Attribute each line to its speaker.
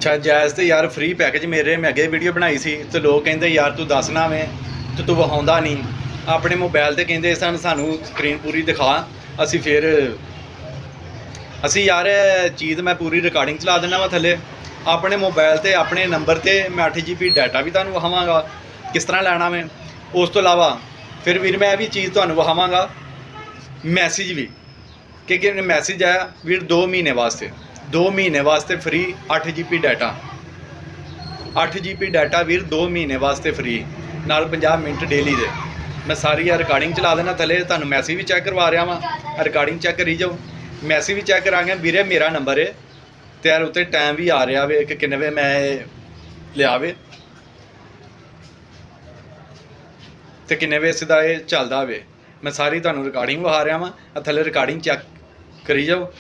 Speaker 1: ਅੱਛਾ ਜਾਇਜ਼ ਤੇ ਯਾਰ ਫ੍ਰੀ ਪੈਕੇਜ ਮੇਰੇ ਮੈਂ ਅੱਗੇ ਵੀਡੀਓ ਬਣਾਈ ਸੀ ਤੇ ਲੋਕ ਕਹਿੰਦੇ ਯਾਰ ਤੂੰ ਦੱਸਣਾ ਵੇਂ ਤੇ ਤੂੰ ਵਿਖਾਉਂਦਾ ਨਹੀਂ ਆਪਣੇ ਮੋਬਾਈਲ ਤੇ ਕਹਿੰਦੇ ਸਾਨੂੰ ਸਕਰੀਨ ਪੂਰੀ ਦਿਖਾ ਅਸੀਂ ਫਿਰ ਅਸੀਂ ਯਾਰ ਚੀਜ਼ ਮੈਂ ਪੂਰੀ ਰਿਕਾਰਡਿੰਗ ਚਲਾ ਦਿੰਦਾ ਵਾ ਥੱਲੇ ਆਪਣੇ ਮੋਬਾਈਲ ਤੇ ਆਪਣੇ ਨੰਬਰ ਤੇ ਮੈਂ 8 GB ਡਾਟਾ ਵੀ ਤੁਹਾਨੂੰ ਵਿਖਾਵਾਂਗਾ ਕਿਸ ਤਰ੍ਹਾਂ ਲੈਣਾ ਵੇਂ। ਉਸ ਤੋਂ ਇਲਾਵਾ ਫਿਰ ਵੀਰ ਮੈਂ ਇਹ ਵੀ ਚੀਜ਼ ਤੁਹਾਨੂੰ ਵਿਖਾਵਾਂਗਾ ਮੈਸੇਜ ਵੀ ਕਿ ਮੈਸੇਜ ਆਇਆ ਵੀਰ 2 ਮਹੀਨੇ ਵਾਸਤੇ 2 ਮਹੀਨੇ ਵਾਸਤੇ free 8 GB data 8 GB data ਵੀਰ 2 ਮਹੀਨੇ ਵਾਸਤੇ ਫ੍ਰੀ ਨਾਲ 50 ਮਿੰਟ ਡੇਲੀ ਦੇ ਮੈਂ ਸਾਰੀ ਆ ਰਿਕਾਰਡਿੰਗ ਚਲਾ ਦੇਣਾ ਥੱਲੇ ਤੁਹਾਨੂੰ ਮੈਸੇਜ ਵੀ ਚੈੱਕ ਕਰਵਾ ਰਿਹਾ ਵਾਂ ਰਿਕਾਰਡਿੰਗ ਚੈੱਕ ਕਰੀ ਜਾਓ ਮੈਸੇਜ ਵੀ ਚੈੱਕ ਕਰਾਂਗੇ ਵੀਰੇ ਮੇਰਾ ਨੰਬਰ ਹੈ ਤੇ ਯਾਰ ਉੱਤੇ ਟਾਈਮ ਵੀ ਆ ਰਿਹਾ ਵੇ ਕਿ ਕਿੰਨੇ ਵੇ ਮੈਂ ਲਿਆ ਵੇ ਤੇ ਕਿੰਨੇ ਵੇ ਸਿੱਧਾ ਇਹ ਚੱਲਦਾ ਵੇ ਮੈਂ ਸਾਰੀ ਤੁਹਾਨੂੰ ਰਿਕਾਰਡਿੰਗ ਵਿਖਾ ਰਿਹਾ ਵਾਂ ਥੱਲੇ ਰਿਕਾਰਡਿੰਗ ਚੈੱਕ ਕਰੀ ਜਾਓ।